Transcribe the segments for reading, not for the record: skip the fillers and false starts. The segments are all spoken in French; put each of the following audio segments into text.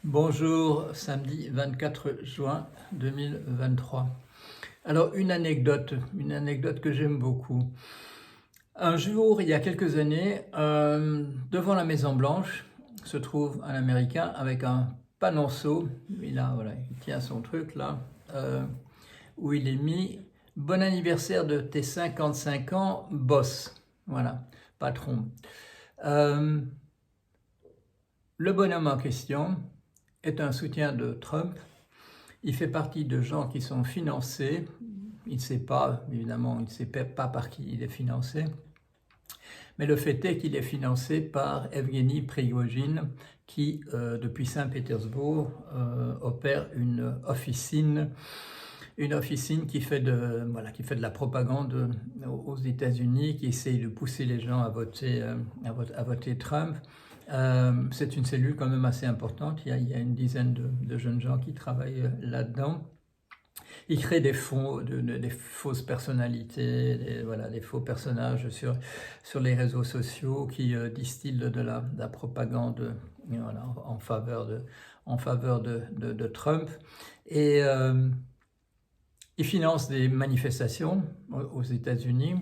Bonjour, samedi 24 juin 2023. Alors une anecdote que j'aime beaucoup. Un jour, il y a quelques années, devant la Maison Blanche, se trouve un Américain avec un panonceau. Voilà, il tient son truc là, où il est mis «Bon anniversaire de tes 55 ans, boss». Voilà, patron. Euh, le bonhomme en question est un soutien de Trump. Il fait partie de gens qui sont financés. Il ne sait pas, évidemment, il ne sait pas par qui il est financé. Mais le fait est qu'il est financé par Evgeny Prigojine, qui, depuis Saint-Pétersbourg, opère une officine qui fait de la propagande aux États-Unis, qui essaye de pousser les gens à voter Trump. C'est une cellule quand même assez importante. Il y a une dizaine de jeunes gens qui travaillent là-dedans. Ils créent des fausses personnalités, des faux personnages sur les réseaux sociaux qui distillent de la propagande en faveur de Trump. Et ils financent des manifestations aux États-Unis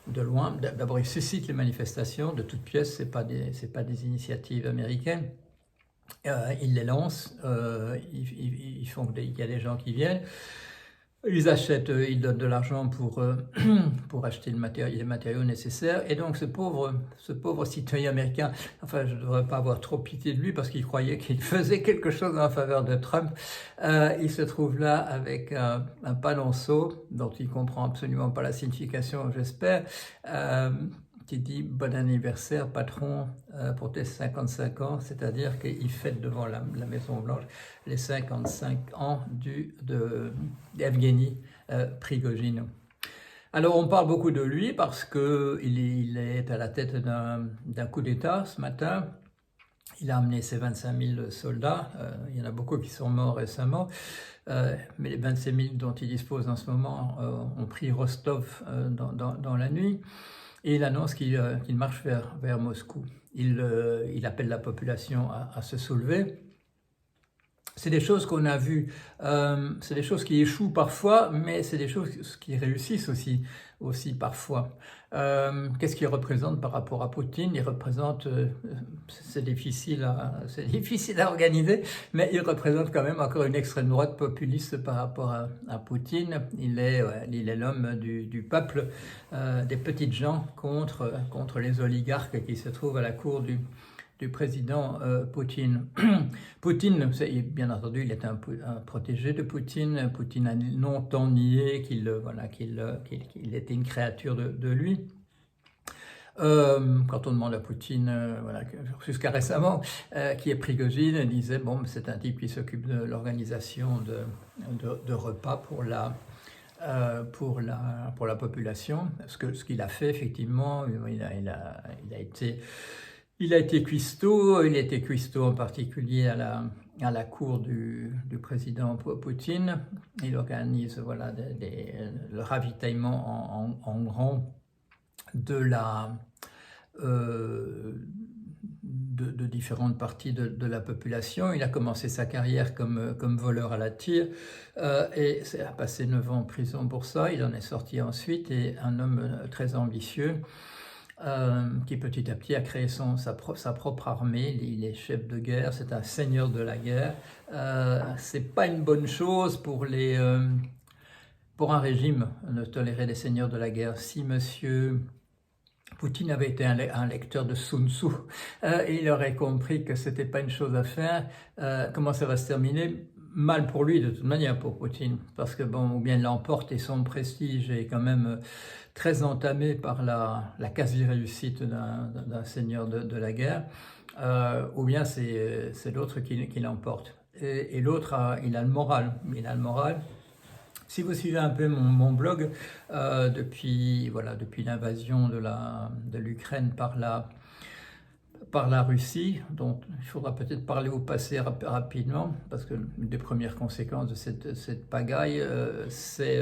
de loin. D'abord, ils suscitent les manifestations de toutes pièces, c'est pas des initiatives américaines. Ils les lancent, ils font il y a des gens qui viennent. Ils achètent, ils donnent de l'argent pour acheter les matériaux nécessaires. Et donc ce pauvre citoyen américain, enfin je ne devrais pas avoir trop pitié de lui parce qu'il croyait qu'il faisait quelque chose en faveur de Trump. Il se trouve là avec un panonceau dont il comprend absolument pas la signification, j'espère. Qui dit «Bon anniversaire, patron, pour tes 55 ans», c'est-à-dire qu'il fête devant la Maison-Blanche les 55 ans d'Evgeny Prigojine. Alors on parle beaucoup de lui parce qu'il est à la tête d'un coup d'État ce matin. Il a amené ses 25 000 soldats, il y en a beaucoup qui sont morts récemment, mais les 25 000 dont il dispose en ce moment ont pris Rostov dans la nuit. Et il annonce qu'il marche vers Moscou. Il appelle la population à se soulever. C'est des choses qu'on a vues, c'est des choses qui échouent parfois, mais c'est des choses qui réussissent aussi parfois. Qu'est-ce qu'il représente par rapport à Poutine? Il représente, c'est difficile à organiser, mais il représente quand même encore une extrême droite populiste par rapport à Poutine. Il est l'homme du peuple, des petites gens contre les oligarques qui se trouvent à la cour du président Poutine. Poutine, bien entendu, il est un protégé de Poutine. Poutine a longtemps nié qu'il était une créature de lui. Quand on demande à Poutine, jusqu'à récemment, qui est Prigojine, il disait bon, c'est un type qui s'occupe de l'organisation de repas pour la population. Ce qu'il a fait, effectivement, il a été cuistot en particulier à la cour du président Poutine. Il organise le ravitaillement en grand de différentes parties de la population. Il a commencé sa carrière comme voleur à la tire et a passé 9 ans en prison pour ça. Il en est sorti ensuite et un homme très ambitieux qui petit à petit a créé sa propre armée. Il est chef de guerre, c'est un seigneur de la guerre. C'est pas une bonne chose pour un régime de tolérer les seigneurs de la guerre. Si monsieur Poutine avait été un lecteur de Sun Tzu, il aurait compris que c'était pas une chose à faire. Comment ça va se terminer? Mal pour lui de toute manière, pour Poutine, parce que bon, ou bien il l'emporte et son prestige est quand même très entamé par la quasi-réussite d'un seigneur de la guerre, ou bien c'est l'autre qui l'emporte. Et l'autre, il a le moral. Si vous suivez un peu mon blog, depuis l'invasion de l'Ukraine par la Russie, dont il faudra peut-être parler au passé rapidement, parce que une des premières conséquences de cette pagaille, c'est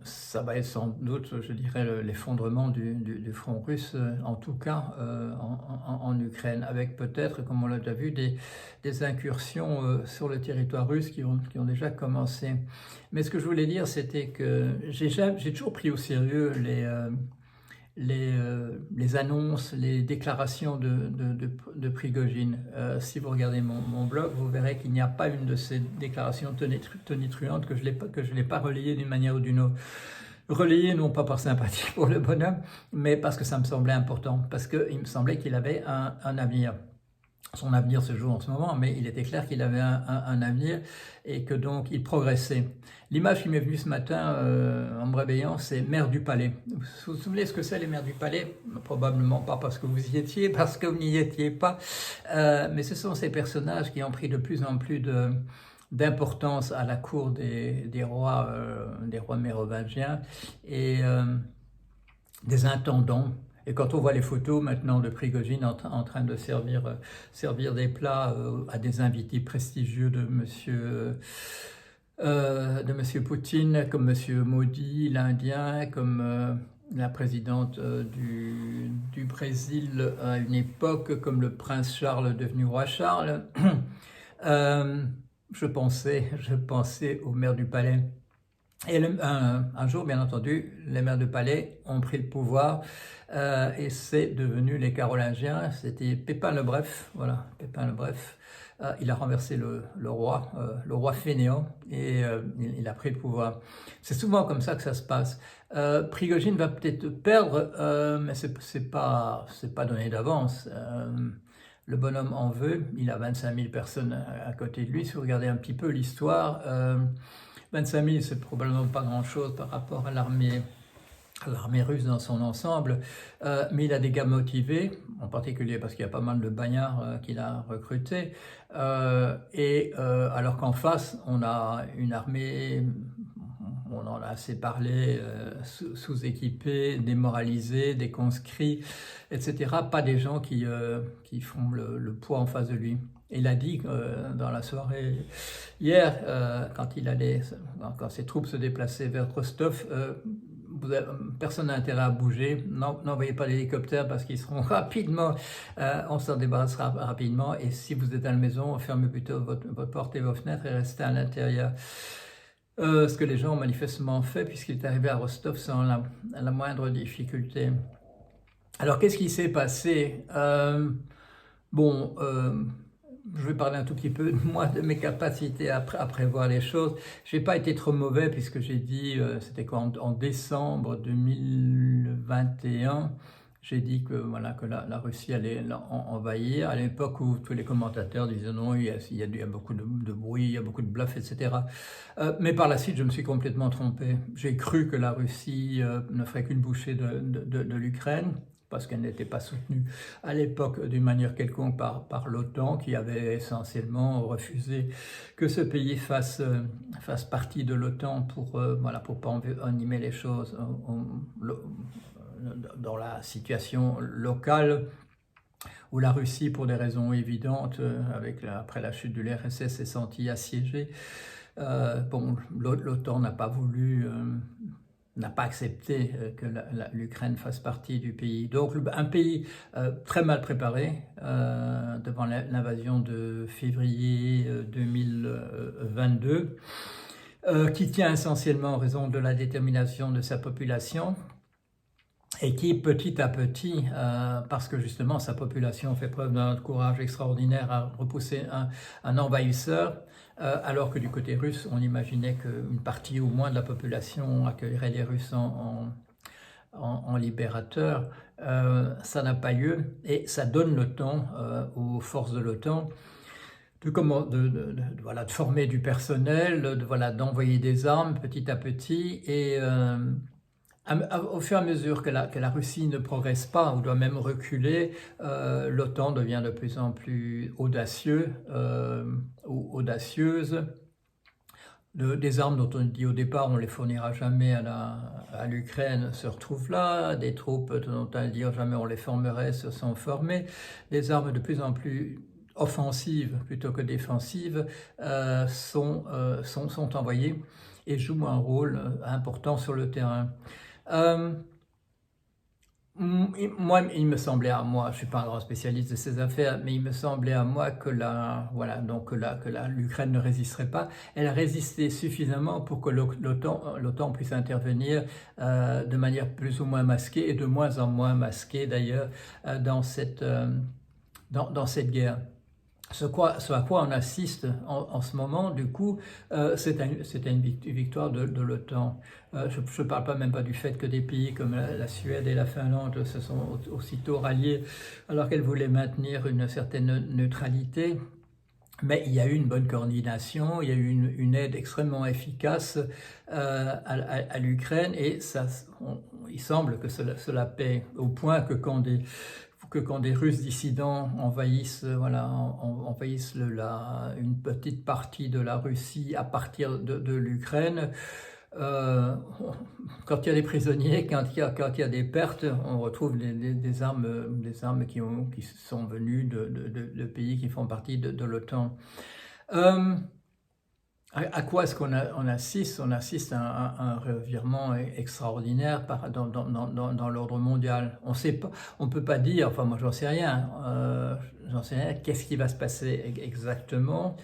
ça va être sans doute, je dirais, l'effondrement du front russe, en tout cas en Ukraine, avec peut-être, comme on l'a déjà vu, des incursions sur le territoire russe qui ont déjà commencé. Mais ce que je voulais dire, c'était que j'ai toujours pris au sérieux les annonces, les déclarations de Prigojine. Si vous regardez mon blog, vous verrez qu'il n'y a pas une de ces déclarations tonitruantes que je l'ai pas relayée d'une manière ou d'une autre. Relayée non pas par sympathie pour le bonhomme, mais parce que ça me semblait important, parce qu'il me semblait qu'il avait un avenir. Son avenir se joue en ce moment, mais il était clair qu'il avait un avenir et que donc il progressait. L'image qui m'est venue ce matin en me réveillant, c'est maire du palais. Vous vous souvenez ce que c'est les maires du palais? Probablement pas parce que vous y étiez, parce que vous n'y étiez pas, mais ce sont ces personnages qui ont pris de plus en plus d'importance à la cour des rois mérovingiens et des intendants. Et quand on voit les photos maintenant de Prigojine en train de servir des plats à des invités prestigieux de monsieur Poutine, comme monsieur Modi, l'Indien, comme la présidente du Brésil à une époque, comme le prince Charles devenu roi Charles, je pensais au maire du palais. Et un jour, bien entendu, les maires de palais ont pris le pouvoir et c'est devenu les Carolingiens. C'était Pépin le Bref, voilà, Pépin le Bref. Il a renversé le roi fainéant et il a pris le pouvoir. C'est souvent comme ça que ça se passe. Prigojine va peut-être perdre, mais c'est pas donné d'avance. Le bonhomme en veut, il a 25 000 personnes à côté de lui. Si vous regardez un petit peu l'histoire, 25 000, c'est probablement pas grand-chose par rapport à l'armée russe dans son ensemble, mais il a des gars motivés, en particulier parce qu'il y a pas mal de bagnards qu'il a recrutés, alors qu'en face, on a une armée, on en a assez parlé, sous-équipée, démoralisée, des conscrits, etc. Pas des gens qui font le poids en face de lui. Il a dit dans la soirée hier, quand ses troupes se déplaçaient vers Rostov, personne n'a intérêt à bouger, n'envoyez pas d'hélicoptères parce qu'ils seront rapidement, on s'en débarrassera rapidement, et si vous êtes à la maison, fermez plutôt votre porte et vos fenêtres et restez à l'intérieur. Ce que les gens ont manifestement fait puisqu'il est arrivé à Rostov sans la moindre difficulté. Alors qu'est-ce qui s'est passé? Je vais parler un tout petit peu de moi, de mes capacités à prévoir les choses. Je n'ai pas été trop mauvais puisque j'ai dit, c'était en décembre 2021, j'ai dit que la Russie allait envahir, à l'époque où tous les commentateurs disaient non, il y a beaucoup de bruit, il y a beaucoup de bluff, etc. Mais par la suite, je me suis complètement trompé. J'ai cru que la Russie ne ferait qu'une bouchée de l'Ukraine, parce qu'elle n'était pas soutenue à l'époque d'une manière quelconque par l'OTAN, qui avait essentiellement refusé que ce pays fasse partie de l'OTAN pour pas envenimer les choses dans la situation locale, où la Russie, pour des raisons évidentes, après la chute de l'URSS, s'est sentie assiégée. L'OTAN n'a pas voulu... n'a pas accepté que l'Ukraine fasse partie du pays. Donc un pays très mal préparé devant l'invasion de février 2022, qui tient essentiellement en raison de la détermination de sa population, et qui petit à petit, parce que justement sa population fait preuve d'un courage extraordinaire à repousser un envahisseur, alors que du côté russe, on imaginait qu'une partie au moins de la population accueillerait les Russes en libérateurs. Ça n'a pas lieu, et ça donne le temps aux forces de l'OTAN de former du personnel, d'envoyer des armes petit à petit, et au fur et à mesure que la Russie ne progresse pas, ou doit même reculer, l'OTAN devient de plus en plus audacieux ou audacieuse. Des armes dont on dit au départ on ne les fournira jamais à l'Ukraine se retrouvent là, des troupes dont on dit jamais on les formerait se sont formées, des armes de plus en plus offensives plutôt que défensives sont envoyées. et joue un rôle important sur le terrain. Euh, Moi, il me semblait à moi, je ne suis pas un grand spécialiste de ces affaires, mais il me semblait à moi que l'Ukraine ne résisterait pas. Elle a résisté suffisamment pour que l'OTAN puisse intervenir de manière plus ou moins masquée, et de moins en moins masquée d'ailleurs, dans cette guerre. Ce à quoi on assiste en ce moment, du coup, c'est une victoire de l'OTAN. Je ne parle même pas du fait que des pays comme la Suède et la Finlande se sont aussitôt ralliés alors qu'elles voulaient maintenir une certaine neutralité. Mais il y a eu une bonne coordination, il y a eu une aide extrêmement efficace à l'Ukraine, et il semble que cela paie, au point que quand des Russes dissidents envahissent une petite partie de la Russie à partir de l'Ukraine, quand il y a des prisonniers, quand il y a des pertes, on retrouve des armes qui sont venues de pays qui font partie de l'OTAN. À quoi est-ce qu'on assiste? On assiste à un revirement extraordinaire dans l'ordre mondial. On peut pas dire, enfin moi j'en sais rien, qu'est-ce qui va se passer exactement,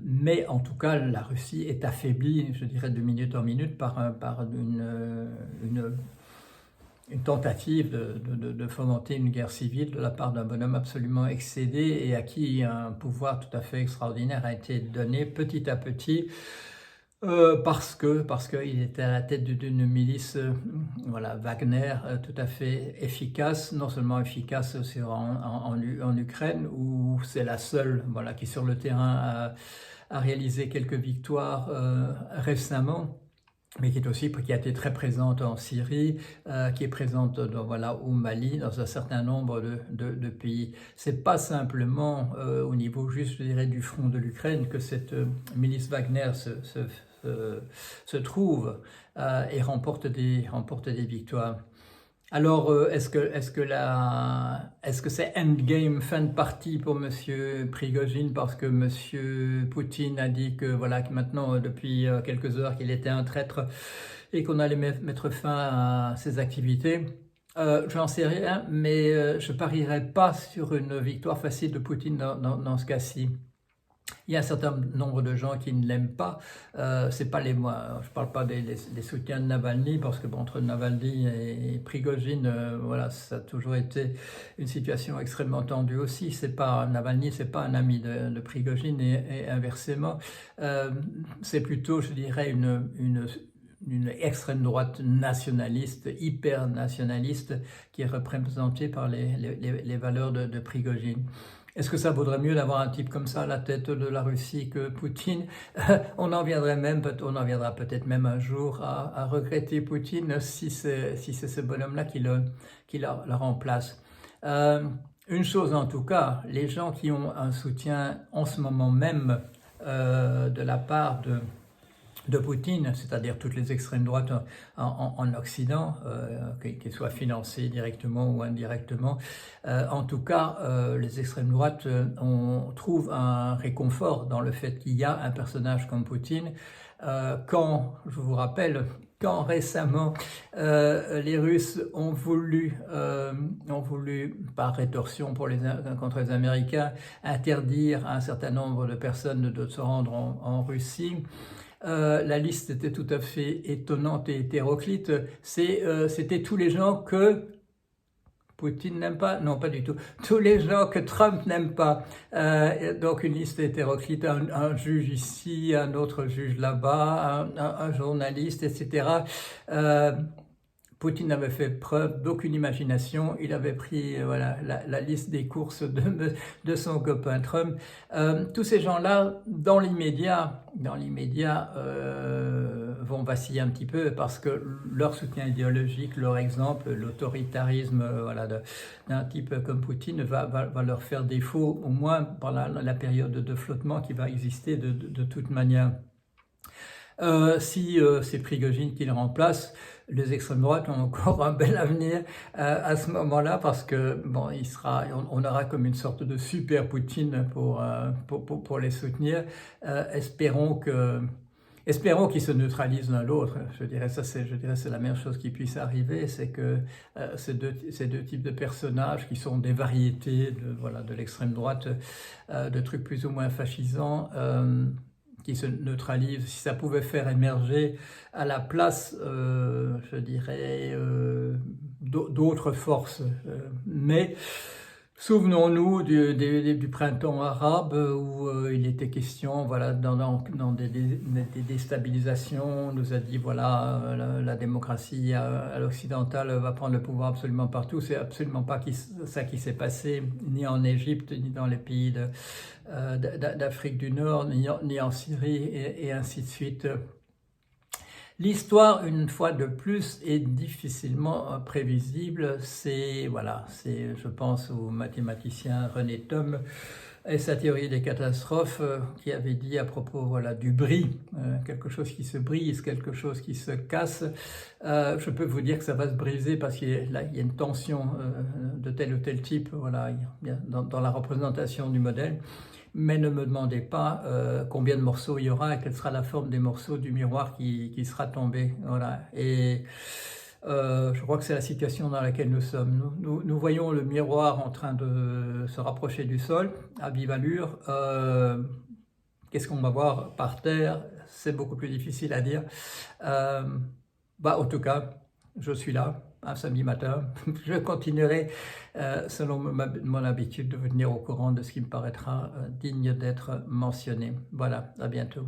mais en tout cas la Russie est affaiblie, je dirais de minute en minute, par une tentative de fomenter une guerre civile de la part d'un bonhomme absolument excédé, et à qui un pouvoir tout à fait extraordinaire a été donné petit à petit, parce qu'il était à la tête d'une milice, Wagner, tout à fait efficace, non seulement efficace en Ukraine, où c'est la seule qui sur le terrain a réalisé quelques victoires récemment, mais qui a été très présente en Syrie, qui est présente au Mali, dans un certain nombre de pays. C'est pas simplement au niveau juste, je dirais, du front de l'Ukraine que cette milice Wagner se trouve et remporte des victoires. Alors, est-ce que c'est endgame, fin de partie pour Monsieur Prigojine, parce que Monsieur Poutine a dit que maintenant, depuis quelques heures, qu'il était un traître et qu'on allait mettre fin à ses activités? J'en sais rien, mais je parierais pas sur une victoire facile de Poutine dans ce cas-ci. Il y a un certain nombre de gens qui ne l'aiment pas. C'est pas moi. Je parle pas des soutiens de Navalny, parce que entre Navalny et Prigojine, ça a toujours été une situation extrêmement tendue aussi. Navalny, c'est pas un ami de Prigojine, et inversement. C'est plutôt, je dirais, une extrême droite nationaliste, hyper nationaliste, qui est représentée par les valeurs de Prigojine. Est-ce que ça vaudrait mieux d'avoir un type comme ça à la tête de la Russie que Poutine? On en viendra peut-être même un jour à regretter Poutine, si c'est ce bonhomme-là qui la remplace. Une chose en tout cas, les gens qui ont un soutien en ce moment même de la part de Poutine, c'est-à-dire toutes les extrêmes droites en Occident, qu'elles soient financées directement ou indirectement. En tout cas, les extrêmes droites trouvent un réconfort dans le fait qu'il y a un personnage comme Poutine. Je vous rappelle, quand récemment les Russes ont voulu, par rétorsion contre les Américains, interdire à un certain nombre de personnes de se rendre en Russie, la liste était tout à fait étonnante et hétéroclite. C'était tous les gens que Poutine n'aime pas, non pas du tout, tous les gens que Trump n'aime pas. Donc une liste hétéroclite, un juge ici, un autre juge là-bas, un journaliste, etc. Poutine n'avait fait preuve d'aucune imagination, il avait pris la liste des courses de son copain Trump. Tous ces gens-là, dans l'immédiat, vont vaciller un petit peu, parce que leur soutien idéologique, leur exemple, l'autoritarisme d'un type comme Poutine va leur faire défaut, au moins pendant la période de flottement qui va exister de toute manière. Si c'est Prigojine qui le remplace, les extrêmes droites ont encore un bel avenir à ce moment-là, parce que on aura comme une sorte de super Poutine pour les soutenir. Espérons Espérons qu'ils se neutralisent l'un l'autre. Je dirais c'est la meilleure chose qui puisse arriver, c'est que ces deux types de personnages qui sont des variétés de l'extrême droite, de trucs plus ou moins fascisants, qui se neutralisent. Si ça pouvait faire émerger à la place, je dirais, d'autres forces, mais souvenons-nous du printemps arabe où il était question, voilà, dans des déstabilisations, on nous a dit, voilà, la démocratie à l'occidentale va prendre le pouvoir absolument partout. C'est absolument pas ça qui s'est passé, ni en Égypte, ni dans les pays d'Afrique du Nord, ni en Syrie, et ainsi de suite. L'histoire, une fois de plus, est difficilement prévisible. Je pense au mathématicien René Thom et sa théorie des catastrophes qui avait dit à propos du bris, quelque chose qui se brise, quelque chose qui se casse. Je peux vous dire que ça va se briser parce qu'il y a une tension de tel ou tel type dans la représentation du modèle. Mais ne me demandez pas combien de morceaux il y aura et quelle sera la forme des morceaux du miroir qui sera tombé. Voilà. Et je crois que c'est la situation dans laquelle nous sommes. Nous voyons le miroir en train de se rapprocher du sol à vive allure. Qu'est-ce qu'on va voir par terre? C'est beaucoup plus difficile à dire. En tout cas, je suis là, un samedi matin. Je continuerai, selon mon habitude, de vous tenir au courant de ce qui me paraîtra digne d'être mentionné. Voilà, à bientôt.